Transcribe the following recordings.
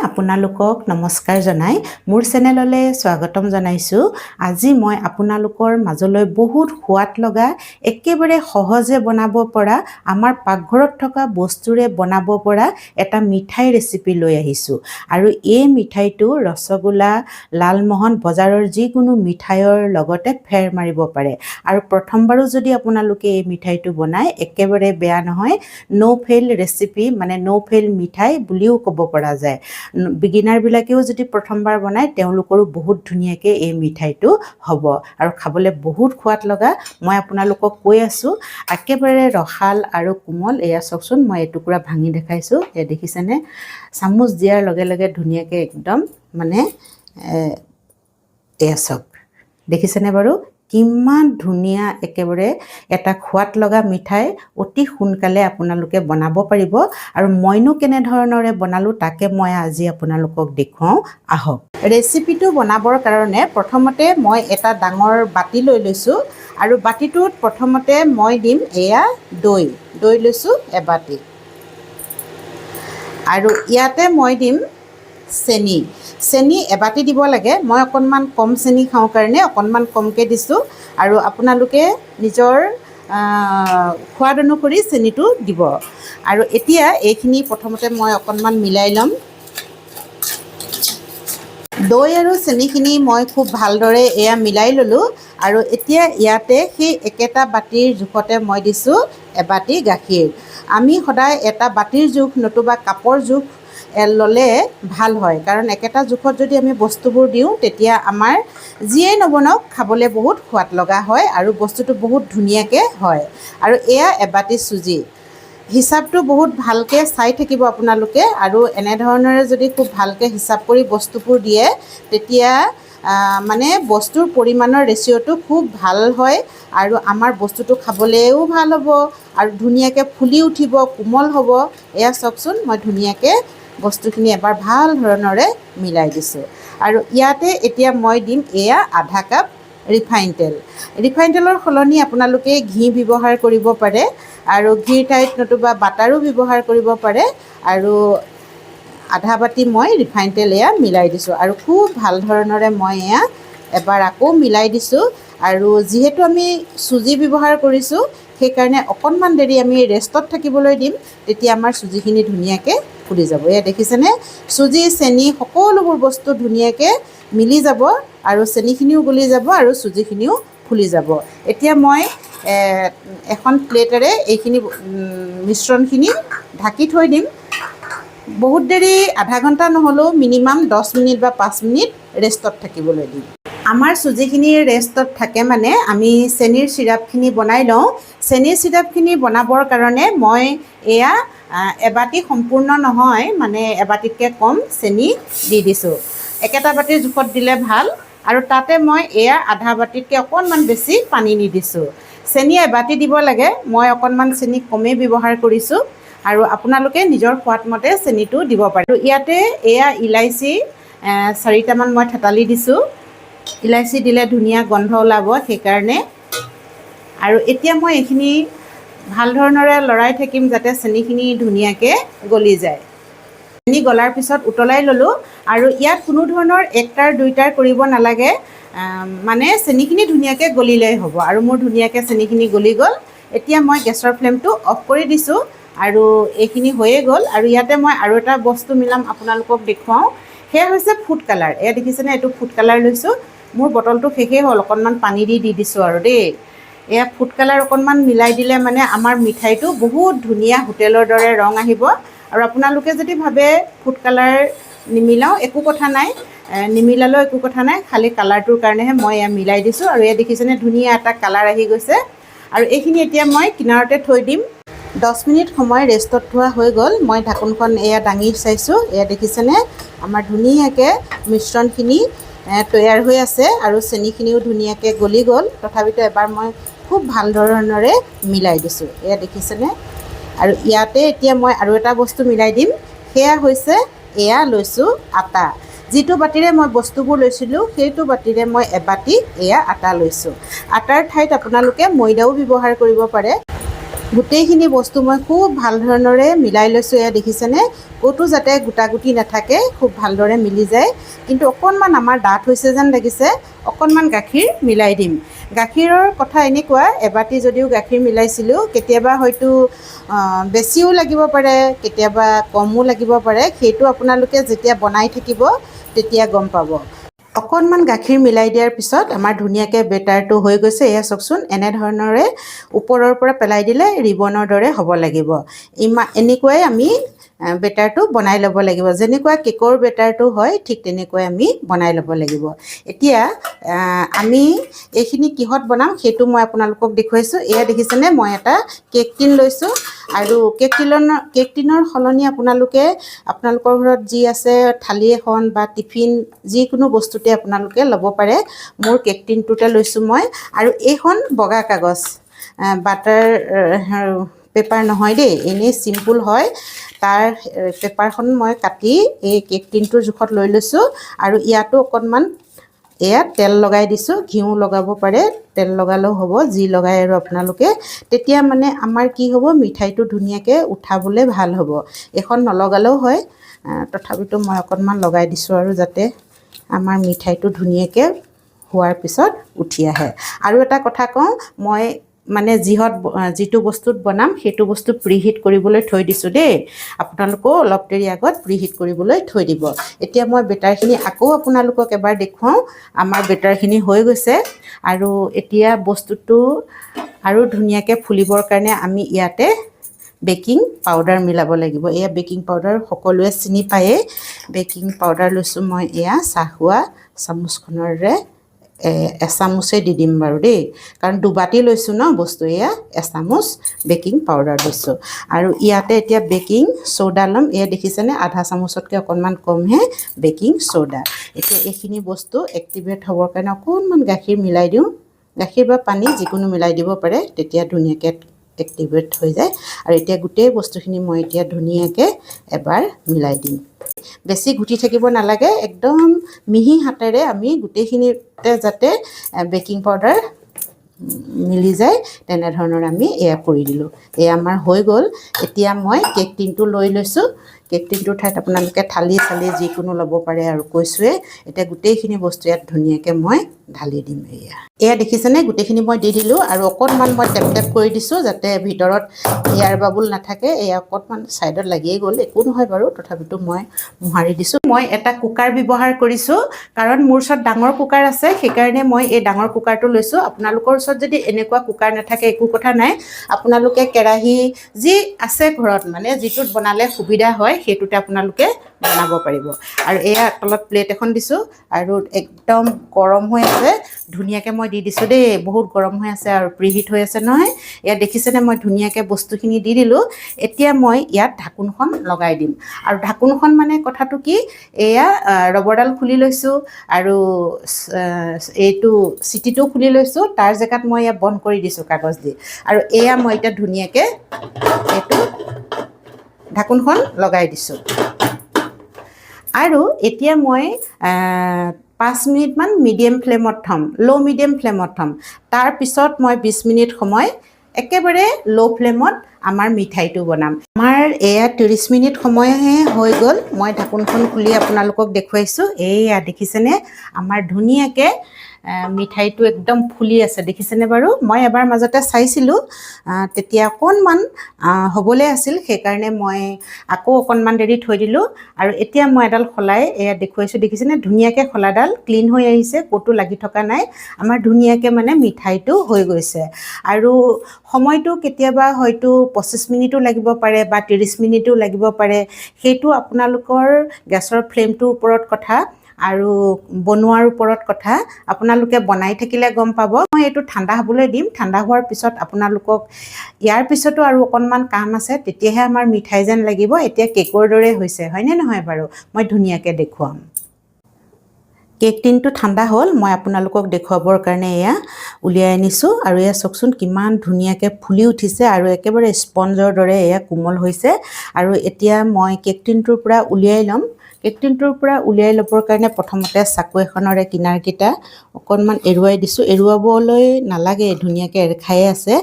আপোনালোকক নমস্কাৰ জনাই মোৰ চেনেললৈ স্বাগতম জনাইছোঁ। আজি মই আপোনালোকৰ মাজলৈ বহুত সোৱাদ লগা একেবাৰে সহজে বনাব পৰা আমাৰ পাকঘৰত থকা বস্তুৰে বনাব পৰা এটা মিঠাই ৰেচিপি লৈ আহিছোঁ। আৰু এই মিঠাইটো ৰসগোল্লা, লালমোহন, বজাৰৰ যিকোনো মিঠাইৰ লগতে ফেৰ মাৰিব পাৰে। আৰু প্ৰথমবাৰো যদি আপোনালোকে এই মিঠাইটো বনায় একেবাৰে বেয়া নহয়। ন' ফেইল ৰেচিপি মানে ন' ফেইল মিঠাই বুলিও ক'ব পৰা যায়। বিগিনাৰবিলাকেও যদি প্ৰথমবাৰ বনায় তেওঁলোকৰো বহুত ধুনীয়াকৈ এই মিঠাইটো হ'ব আৰু খাবলৈ বহুত সোৱাদ লগা। মই আপোনালোকক কৈ আছোঁ একেবাৰে ৰসাল আৰু কোমল। এয়া চাওকচোন, মই এটুকুৰা ভাঙি দেখাইছোঁ। এয়া দেখিছেনে? চামুচ দিয়াৰ লগে লগে ধুনীয়াকৈ একদম মানে এয়া চাওক, দেখিছেনে বাৰু? কিমান ধুনীয়া একেবাৰে এটা সোৱাদ লগা মিঠাই অতি সোনকালে আপোনালোকে বনাব পাৰিব। আৰু মইনো কেনেধৰণৰে বনালোঁ তাকে মই আজি আপোনালোকক দেখুৱাওঁ, আহক। ৰেচিপিটো বনাবৰ কাৰণে প্ৰথমতে মই এটা ডাঙৰ বাতি লৈ লৈছোঁ আৰু বাতিটোত প্ৰথমতে মই দিম এয়া দৈ লৈছোঁ এবাতি। আৰু ইয়াতে মই দিম চেনি এবাতি দিব লাগে। মই অকণমান কম চেনি খাওঁ কাৰণে অকণমান কমকৈ দিছোঁ। আৰু আপোনালোকে নিজৰ সোৱাদ অনুসৰি চেনিটো দিব। আৰু এতিয়া এইখিনি প্ৰথমতে মই অকণমান মিলাই ল'ম। দৈ আৰু চেনিখিনি মই খুব ভালদৰে এয়া মিলাই ল'লোঁ। আৰু এতিয়া ইয়াতে সেই একেটা বাতিৰ জোখতে মই দিছোঁ এবাতি গাখীৰ। আমি সদায় এটা বাতিৰ জোখ নতুবা কাপৰ জোখ ল'লে ভাল হয়, কাৰণ একেটা জোখত যদি আমি বস্তুবোৰ দিওঁ তেতিয়া আমাৰ যিয়েই নবনাওক খাবলৈ বহুত সোৱাদ লগা হয় আৰু বস্তুটো বহুত ধুনীয়াকৈ হয়। আৰু এয়া এবাতি চুজি। হিচাপটো বহুত ভালকৈ চাই থাকিব আপোনালোকে। আৰু এনেধৰণেৰে যদি খুব ভালকৈ হিচাপ কৰি বস্তুবোৰ দিয়ে তেতিয়া মানে বস্তুৰ পৰিমাণৰ ৰেচিঅ'টো খুব ভাল হয় আৰু আমাৰ বস্তুটো খাবলৈও ভাল হ'ব আৰু ধুনীয়াকৈ ফুলি উঠিব, কোমল হ'ব। এয়া চাওকচোন, মই ধুনীয়াকৈ বস্তুখিনি এবাৰ ভাল ধৰণেৰে মিলাই দিছোঁ। আৰু ইয়াতে এতিয়া মই দিম এয়া আধা কাপ ৰিফাইন তেল। ৰিফাইন তেলৰ সলনি আপোনালোকে ঘি ব্যৱহাৰ কৰিব পাৰে আৰু ঘিৰ ঠাইত নতুবা বাটাৰো ব্যৱহাৰ কৰিব পাৰে। আৰু আধা বাতি মই ৰিফাইন তেল এয়া মিলাই দিছোঁ আৰু খুব ভাল ধৰণেৰে মই এয়া এবাৰ আকৌ মিলাই দিছোঁ। আৰু যিহেতু আমি চুজি ব্যৱহাৰ কৰিছোঁ সেইকাৰণে অকণমান দেৰি আমি ৰেষ্টত থাকিবলৈ দিম, তেতিয়া আমাৰ চুজিখিনি ধুনীয়াকৈ ফুলি যাব। এয়া দেখিছেনে? চুজি, চেনি সকলোবোৰ বস্তু ধুনীয়াকৈ মিলি যাব আৰু চেনিখিনিও গলি যাব আৰু চুজিখিনিও ফুলি যাব। এতিয়া মই এখন প্লেটেৰে এইখিনি মিশ্ৰণখিনি ঢাকি থৈ দিম। বহুত দেৰি আধা ঘণ্টা নহ'লেও মিনিমাম 10 মিনিট বা 5 মিনিট ৰেষ্টত থাকিবলৈ দিম। আমাৰ চুজিখিনি ৰেষ্টত থাকে মানে আমি চেনিৰ চিৰাপখিনি বনাই লওঁ। চেনিৰ চিৰাপখিনি বনাবৰ কাৰণে মই এয়া এবাতি সম্পূৰ্ণ নহয়, মানে এবাতিতকৈ কম চেনি দি দিছোঁ। একেটা বাতিৰ জোখত দিলে ভাল। আৰু তাতে মই এয়া আধা বাতিতকৈ অকণমান বেছি পানী দি দিছোঁ। চেনি এবাতি দিব লাগে, মই অকণমান চেনি কমেই ব্যৱহাৰ কৰিছোঁ আৰু আপোনালোকে নিজৰ সোৱাদ মতে চেনিটো দিব পাৰে। আৰু ইয়াতে এয়া ইলাইচি 4টামান মই থেতালি দিছোঁ। ইলাইচি দিলে ধুনীয়া গোন্ধ ওলাব সেইকাৰণে। আৰু এতিয়া মই এইখিনি ভাল ধৰণেৰে লৰাই থাকিম যাতে চেনিখিনি ধুনীয়াকৈ গলি যায়। চেনি গলাৰ পিছত উতলাই ল'লোঁ আৰু ইয়াত কোনো ধৰণৰ 1টাৰ 2টাৰ কৰিব নালাগে, মানে চেনিখিনি ধুনীয়াকৈ গলিলেই হ'ব। আৰু মোৰ ধুনীয়াকৈ চেনিখিনি গলি গ'ল। এতিয়া মই গেছৰ ফ্লেমটো অফ কৰি দিছোঁ আৰু এইখিনি হৈয়ে গ'ল। আৰু ইয়াতে মই আৰু এটা বস্তু মিলাম আপোনালোকক দেখুৱাওঁ, সেয়া হৈছে ফুড কালাৰ। এয়া দেখিছেনে? এইটো ফুড কালাৰ লৈছোঁ। মোৰ বটলটো শেষেই হ'ল, অকণমান পানী দি দিছোঁ আৰু দেই। এয়া ফুড কালাৰ অকণমান মিলাই দিলে মানে আমাৰ মিঠাইটো বহুত ধুনীয়া হোটেলৰ দৰে ৰং আহিব। আৰু আপোনালোকে যদি ভাবে ফুড কালাৰ নিমিলাওঁ, একো কথা নাই, নিমিলালেও একো কথা নাই, খালী কালাৰটোৰ কাৰণেহে মই এয়া মিলাই দিছোঁ। আৰু এয়া দেখিছেনে? ধুনীয়া এটা কালাৰ আহি গৈছে। আৰু এইখিনি এতিয়া মই কিনাৰতে থৈ দিম। 10 মিনিট সময় ৰেষ্টত থোৱা হৈ গ'ল। মই ঢাকোনখন এয়া দাঙি চাইছোঁ। এয়া দেখিছেনে? আমাৰ ধুনীয়াকৈ মিশ্ৰণখিনি তৈয়াৰ হৈ আছে আৰু চেনিখিনিও ধুনীয়াকৈ গলি গ'ল। তথাপিতো এবাৰ মই খুব ভাল ধৰণেৰে মিলাই দিছোঁ। এয়া দেখিছেনে? আৰু ইয়াতে এতিয়া মই আৰু এটা বস্তু মিলাই দিম, সেয়া হৈছে এয়া লৈছোঁ আটা। যিটো বাতিৰে মই বস্তুবোৰ লৈছিলোঁ সেইটো বাতিৰে মই এবাতি এয়া আটা লৈছোঁ। আটাৰ ঠাইত আপোনালোকে ময়দাও ব্যৱহাৰ কৰিব পাৰে। গোটেইখিনি বস্তু মই খুব ভাল ধৰণেৰে মিলাই লৈছোঁ। এয়া দেখিছেনে, ক'তো যাতে গোটাগুটি নাথাকে, খুব ভালদৰে মিলি যায়। কিন্তু অকণমান আমাৰ ডাঠ হৈছে যেন লাগিছে, অকণমান গাখীৰ মিলাই দিম। গাখীৰৰ কথা এনেকুৱা, এবাটি যদিও গাখীৰ মিলাইছিলোঁ, কেতিয়াবা হয়তো বেছিও লাগিব পাৰে, কেতিয়াবা কমো লাগিব পাৰে। সেইটো আপোনালোকে যেতিয়া বনাই থাকিব তেতিয়া গম পাব। অকণমান গাখীৰ মিলাই দিয়াৰ পিছত আমাৰ ধুনীয়াকৈ বেটাৰটো হৈ গৈছে। এয়া চাওকচোন, এনেধৰণৰে ওপৰৰ পৰা পেলাই দিলে ৰিবনৰ দৰে হ'ব লাগিব। এনেকুৱাই আমি বেটাৰটো বনাই ল'ব লাগিব। যেনেকুৱা কেকৰ বেটাৰটো হয় ঠিক তেনেকুৱাই আমি বনাই ল'ব লাগিব। এতিয়া আমি এইখিনি কিহত বনাম সেইটো মই আপোনালোকক দেখুৱাইছোঁ। এয়া দেখিছেনে, মই এটা কেক টিন লৈছোঁ আৰু কেক টিনৰ সলনি আপোনালোকৰ ঘৰত যি আছে, থালি এখন বা টিফিন যিকোনো বস্তুতে আপোনালোকে ল'ব পাৰে। মোৰ কেক টিনটোতে লৈছোঁ মই। আৰু এইখন বগা কাগজ, বাটাৰ পেপাৰ নহয় দেই, এনেই চিম্পুল হয়। তাৰ পেপাৰখন মই কাটি এই কেক টিনটোৰ জোখত লৈ লৈছোঁ। আৰু ইয়াতো অকণমান এয়া তেল লগাই দিছোঁ। ঘিউ লগাব পাৰে, তেল লগালেও হ'ব, যি লগাই আৰু আপোনালোকে। তেতিয়া মানে আমাৰ কি হ'ব, মিঠাইটো ধুনীয়াকৈ উঠাবলৈ ভাল হ'ব। এখন নলগালেও হয়, তথাপিতো মই অকণমান লগাই দিছোঁ আৰু যাতে আমাৰ মিঠাইটো ধুনীয়াকৈ হোৱাৰ পিছত উঠি আহে। আৰু এটা কথা কওঁ, মই মানে যিটো বস্তুত বনাম সেইটো বস্তু প্ৰিহিট কৰিবলৈ থৈ দিছোঁ দেই। আপোনালোকেও অলপ দেৰি আগত প্ৰিহিট কৰিবলৈ থৈ দিব। এতিয়া মই বেটাৰখিনি আকৌ আপোনালোকক এবাৰ দেখুৱাওঁ। আমাৰ বেটাৰখিনি হৈ গৈছে আৰু এতিয়া বস্তুটো আৰু ধুনীয়াকৈ ফুলিবৰ কাৰণে আমি ইয়াতে বেকিং পাউডাৰ মিলাব লাগিব। এয়া বেকিং পাউডাৰ সকলোৱে চিনি পায়েই। বেকিং পাউডাৰ লৈছোঁ মই, এয়া চাহখোৱা চামুচখনৰে এচামুচেই দি দিম বাৰু দেই, কাৰণ দুবাটি লৈছোঁ ন বস্তু। এয়া এচামুচ বেকিং পাউডাৰ লৈছোঁ। আৰু ইয়াতে এতিয়া বেকিং চ'ডা ল'ম। এয়া দেখিছেনে, আধা চামুচতকৈ অকণমান কমহে বেকিং চ'ডা। এতিয়া এইখিনি বস্তু এক্টিভেট হ'বৰ কাৰণে অকণমান গাখীৰ মিলাই দিওঁ। গাখীৰ বা পানী যিকোনো মিলাই দিব পাৰে, তেতিয়া ধুনীয়াকৈ এক্টিভেট হৈ যায়। আৰু এতিয়া গোটেই বস্তুখিনি মই এতিয়া ধুনীয়াকৈ এবাৰ মিলাই দিম। বেছি ঘুটি থাকিব নালাগে, একদম মিহি হাতেৰে আমি গোটেইখিনিতে যাতে বেকিং পাউডাৰ মিলি যায় তেনেধৰণৰ আমি এয়া কৰি দিলোঁ। এয়া আমাৰ হৈ গ'ল। এতিয়া মই কেক টিনটো লৈ লৈছোঁ। কেক টিনটোৰ ঠাইত আপোনালোকে থালি যিকোনো ল'ব পাৰে আৰু কৈছোঁৱে। এতিয়া গোটেইখিনি বস্তু ইয়াত ধুনীয়াকৈ মই ঢালি দিম। এয়া দেখিছেনে, গোটেইখিনি মই দি দিলোঁ আৰু অকণমান মই টেপ কৰি দিছোঁ যাতে ভিতৰত এয়াৰ বাবুল নাথাকে। এয়া অকণমান ছাইডত লাগিয়ে গ'ল, একো নহয় বাৰু, তথাপিতো মই মোহাৰি দিছোঁ। মই এটা কুকাৰ ব্যৱহাৰ কৰিছোঁ, কাৰণ মোৰ ওচৰত ডাঙৰ কুকাৰ আছে, সেইকাৰণে মই এই ডাঙৰ কুকাৰটো লৈছোঁ। আপোনালোকৰ ওচৰত যদি এনেকুৱা কুকাৰ নাথাকে একো কথা নাই, আপোনালোকে কেৰাহী যি আছে ঘৰত, মানে যিটোত বনালে সুবিধা হয় সেইটোতে আপোনালোকে বনাব পাৰিব। আৰু এয়া তলত প্লেট এখন দিছোঁ আৰু একদম গৰম হৈ আছে। ধুনীয়াকৈ মই দি দিছোঁ দেই, বহুত গৰম হৈ আছে আৰু প্ৰিহিট হৈ আছে নহয়। ইয়াত দেখিছেনে, মই ধুনীয়াকৈ বস্তুখিনি দি দিলোঁ। এতিয়া মই ইয়াত ঢাকোনখন লগাই দিম। আৰু ঢাকোনখন মানে কথাটো কি, এয়া ৰবৰডাল খুলি লৈছোঁ আৰু এইটো চিটিটো খুলি লৈছোঁ। তাৰ জেগাত মই এয়া বন্ধ কৰি দিছোঁ কাগজ দি। আৰু এয়া মই এতিয়া ধুনীয়াকৈ এইটো ঢাকোনখন লগাই দিছোঁ। আৰু এতিয়া মই 5 মিনিটমান মিডিয়াম ফ্লেমত থ'ম, মিডিয়াম ফ্লেমত থ'ম। তাৰপিছত মই 20 মিনিট সময় একেবাৰে ফ্লেমত আমাৰ মিঠাইটো বনাম। আমাৰ এয়া 30 মিনিট সময়হে হৈ গ'ল। মই ঢাকোনখন খুলি আপোনালোকক দেখুৱাইছোঁ। এয়া দেখিছেনে, আমাৰ ধুনীয়াকৈ মিঠাইটো একদম ফুলি আছে, দেখিছেনে বাৰু। মই এবাৰ মাজতে চাইছিলোঁ, তেতিয়া অকণমান হ'বলৈ আছিল, সেইকাৰণে মই আকৌ অকণমান দেৰি থৈ দিলোঁ। আৰু এতিয়া মই এডাল শলাই এয়া দেখুৱাইছোঁ, দেখিছেনে, ধুনীয়াকৈ শলাডাল ক্লিন হৈ আহিছে, ক'তো লাগি থকা নাই। আমাৰ ধুনীয়াকৈ মানে মিঠাইটো হৈ গৈছে। আৰু সময়টো কেতিয়াবা হয়তো 25 মিনিটো লাগিব পাৰে বা 30 মিনিটো লাগিব পাৰে। সেইটো আপোনালোকৰ গেছৰ ফ্লেমটোৰ ওপৰত কথা আৰু বনোৱাৰ ওপৰত কথা। আপোনালোকে বনাই থাকিলে গম পাব। মই এইটো ঠাণ্ডা হ'বলৈ দিম। ঠাণ্ডা হোৱাৰ পিছত আপোনালোকক, ইয়াৰ পিছতো আৰু অকণমান কাম আছে, তেতিয়াহে আমাৰ মিঠাই যেন লাগিব। এতিয়া কেকৰ দৰে হৈছে, হয়নে নহয় বাৰু। মই ধুনীয়াকৈ দেখুৱাম। কেক টিনটো ঠাণ্ডা হ'ল, মই আপোনালোকক দেখুৱাবৰ কাৰণে এয়া উলিয়াই আনিছোঁ। আৰু এয়া চাওকচোন কিমান ধুনীয়াকৈ ফুলি উঠিছে আৰু একেবাৰে স্পঞ্জৰ দৰে এয়া কোমল হৈছে। আৰু এতিয়া মই কেক টিনটোৰ পৰা উলিয়াই ল'ম। কেক টিনটোৰ পৰা উলিয়াই ল'বৰ কাৰণে প্ৰথমতে চাকু এখনৰে কিনাৰকেইটা অকণমান এৰুৱাই দিছোঁ। এৰুৱাবলৈ নালাগে, ধুনীয়াকৈ এৰ খায়ে আছে,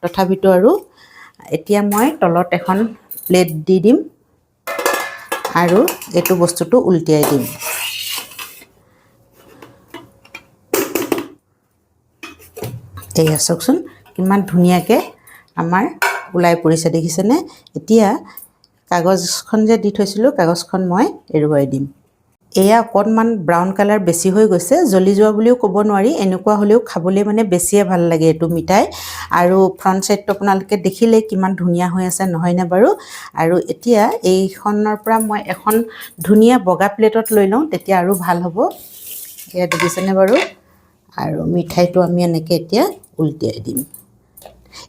তথাপিতো আৰু এতিয়া মই তলত এখন প্লেট দি দিম আৰু এইটো বস্তুটো উল্টিয়াই দিম। এয়া চাওকচোন কিমান ধুনীয়াকৈ আমাৰ ওলাই পৰিছে দেখিছেনে। এতিয়া কাগজখন যে দি থৈছিলোঁ কাগজখন মই এৰুৱাই দিম। এয়া অকণমান ব্ৰাউন কালাৰ বেছি হৈ গৈছে, জ্বলি যোৱা বুলিও ক'ব নোৱাৰি, এনেকুৱা হ'লেও খাবলৈ মানে বেছিয়ে ভাল লাগে এইটো মিঠাই। আৰু ফ্ৰণ্ট চাইডটো আপোনালোকে দেখিলেই কিমান ধুনীয়া হৈ আছে নহয়নে বাৰু। আৰু এতিয়া এইখনৰ পৰা মই এখন ধুনীয়া বগা প্লেটত লৈ লওঁ, তেতিয়া আৰু ভাল হ'ব। এয়া দেখিছেনে বাৰু। আৰু মিঠাইটো আমি এনেকৈ এতিয়া উল্টিয়াই দিম।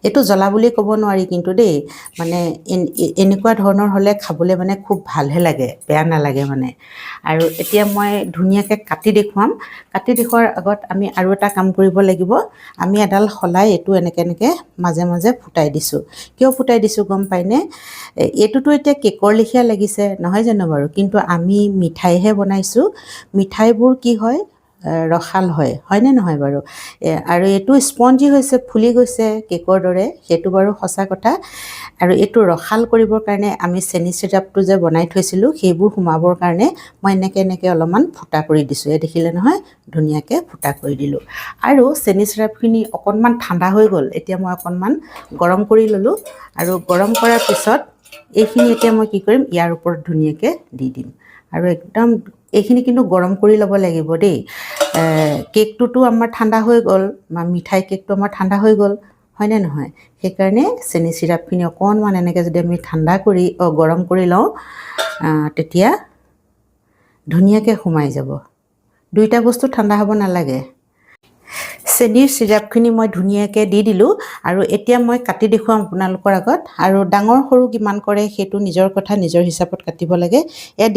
এইটো জ্বলা বুলি ক'ব নোৱাৰি কিন্তু দেই, মানে এনেকুৱা ধৰণৰ হ'লে খাবলৈ মানে খুব ভালহে লাগে, বেয়া নালাগে মানে। আৰু এতিয়া মই ধুনীয়াকৈ কাটি দেখুৱাম। কাটি দেখুৱাৰ আগত আমি আৰু এটা কাম কৰিব লাগিব। আমি এডাল শলাই এইটো এনেকৈ মাজে মাজে ফুটাই দিছোঁ। কিয় ফুটাই দিছোঁ গম পায়নে? এইটোতো এতিয়া কেকৰ লেখীয়া লাগিছে নহয় জানো বাৰু, কিন্তু আমি মিঠাইহে বনাইছোঁ। মিঠাইবোৰ কি হয়, ৰসাল হয়, হয়নে নহয় বাৰু। আৰু এইটো স্পঞ্জি হৈছে, ফুলি গৈছে কেকৰ দৰে, সেইটো বাৰু সঁচা কথা। আৰু এইটো ৰসাল কৰিবৰ কাৰণে আমি চেনি চিৰাপটো যে বনাই থৈছিলোঁ সেইবোৰ সোমাবৰ কাৰণে মই এনেকৈ অলপমান ফুটা কৰি দিছোঁ। এই দেখিলে নহয় ধুনীয়াকৈ ফুটা কৰি দিলোঁ। আৰু চেনি চিৰাপখিনি অকণমান ঠাণ্ডা হৈ গ'ল, এতিয়া মই অকণমান গৰম কৰি ল'লোঁ। আৰু গৰম কৰাৰ পিছত এইখিনি এতিয়া মই কি কৰিম, ইয়াৰ ওপৰত ধুনীয়াকৈ দি দিম। আৰু একদম এইখিনি কিন্তু গৰম কৰি ল'ব লাগিব দেই। কেকটোতো আমাৰ ঠাণ্ডা হৈ গ'ল, মিঠাই কেকটো আমাৰ ঠাণ্ডা হৈ গ'ল হয়নে নহয়। সেইকাৰণে চেনি চিৰাপখিনি অকণমান এনেকৈ যদি আমি গৰম কৰি লওঁ তেতিয়া ধুনীয়াকৈ সোমাই যাব। দুইটা বস্তু ঠাণ্ডা হ'ব নালাগে। চেনিৰ চিৰাপখিনি মই ধুনীয়াকৈ দি দিলোঁ। আৰু এতিয়া মই কাটি দেখুৱাম আপোনালোকৰ আগত। আৰু ডাঙৰ সৰু কিমান কৰে সেইটো নিজৰ কথা, নিজৰ হিচাপত কাটিব লাগে। এয়া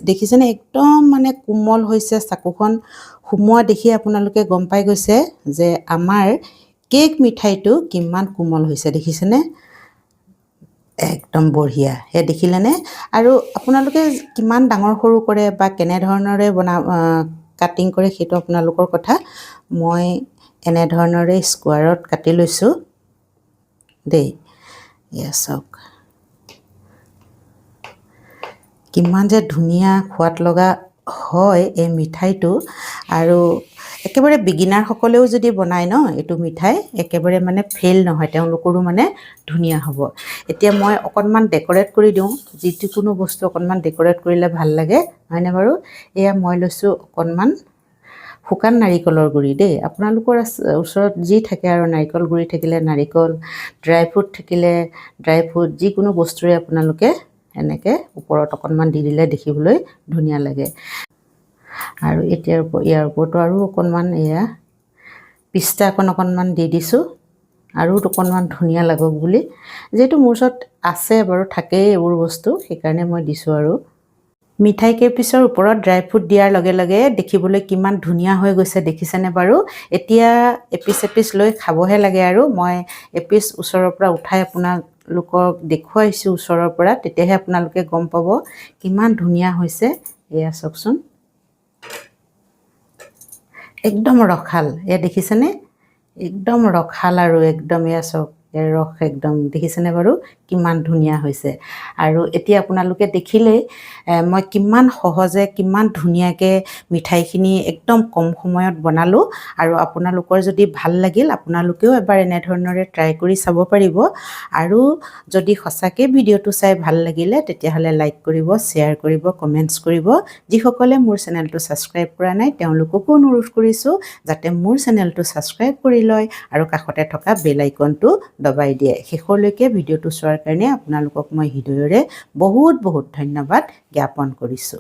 দেখিছেনে একদম মানে কোমল হৈছে। চাকুখন সোমোৱা দেখি আপোনালোকে গম পাই গৈছে যে আমাৰ কেক মিঠাইটো কিমান কোমল হৈছে, দেখিছেনে। একদম বঢ়িয়া, সেয়া দেখিলেনে। আৰু আপোনালোকে কিমান ডাঙৰ সৰু কৰে বা কেনেধৰণৰে কাটিং কৰে সেইটো আপোনালোকৰ কথা। মই এনেধৰণৰে স্কোৱাৰত কাটি লৈছোঁ দেই। এয়া চাওক কিমান যে ধুনীয়া সোৱাদ লগা হয় এই মিঠাইটো। আৰু একেবাৰে বিগিনাৰসকলেও যদি বনায় ন এইটো মিঠাই, একেবাৰে মানে ফেইল নহয়, তেওঁলোকৰো মানে ধুনীয়া হ'ব। এতিয়া মই অকণমান ডেক'ৰেট কৰি দিওঁ। যিকোনো বস্তু অকণমান ডেক'ৰেট কৰিলে ভাল লাগে হয়নে বাৰু। এয়া মই লৈছোঁ অকণমান শুকান নাৰিকলৰ গুড়ি দেই। আপোনালোকৰ ওচৰত যি থাকে আৰু, নাৰিকল গুড়ি থাকিলে নাৰিকল, ড্ৰাই ফ্ৰুট থাকিলে ড্ৰাই ফ্ৰুট, যিকোনো বস্তুৰে আপোনালোকে এনেকৈ ওপৰত অকণমান দি দিলে দেখিবলৈ ধুনীয়া লাগে। আৰু এতিয়া ইয়াৰ ওপৰতো আৰু অকণমান এয়া পিস্তা অকণমান দি দিছোঁ, আৰু অকণমান ধুনীয়া লাগক বুলি। যিহেতু মোৰ ওচৰত আছে বাৰু, থাকেই এইবোৰ বস্তু, সেইকাৰণে মই দিছোঁ। আৰু মিঠাই কেইপিচৰ ওপৰত ড্ৰাই ফ্ৰুট দিয়াৰ লগে লগে দেখিবলৈ কিমান ধুনীয়া হৈ গৈছে দেখিছেনে বাৰু। এতিয়া এপিচ লৈ খাবহে লাগে। আৰু মই এপিচ ওচৰৰ পৰা উঠাই আপোনালোকক দেখুৱাইছোঁ ওচৰৰ পৰা, তেতিয়াহে আপোনালোকে গম পাব কিমান ধুনীয়া হৈছে। এয়া চাওকচোন একদম ৰসাল, এয়া দেখিছেনে একদম ৰসাল। আৰু একদম এয়া চাওক ৰস একদম দেখিছেনে বাৰু কিমান ধুনীয়া হৈছে। আৰু এতিয়া আপোনালোকে দেখিলেই মই কিমান সহজে কিমান ধুনীয়াকৈ মিঠাইখিনি একদম কম সময়ত বনালোঁ। আৰু আপোনালোকৰ যদি ভাল লাগিল আপোনালোকেও এবাৰ এনেধৰণৰে ট্ৰাই কৰি চাব পাৰিব। আৰু যদি সঁচাকৈ ভিডিঅ'টো চাই ভাল লাগিলে তেতিয়াহ'লে লাইক কৰিব, শ্বেয়াৰ কৰিব, কমেণ্টছ কৰিব। যিসকলে মোৰ চেনেলটো ছাবস্ক্ৰাইব কৰা নাই তেওঁলোককো অনুৰোধ কৰিছোঁ যাতে মোৰ চেনেলটো ছাবস্ক্ৰাইব কৰি লয় আৰু কাষতে থকা বেল আইকনটো দবাই দিয়ে। শেষলৈকে ভিডিঅ'টো চোৱাৰ কাৰণে আপোনালোকক মই হৃদয়ৰে বহুত ধন্যবাদ জ্ঞাপন কৰিছোঁ।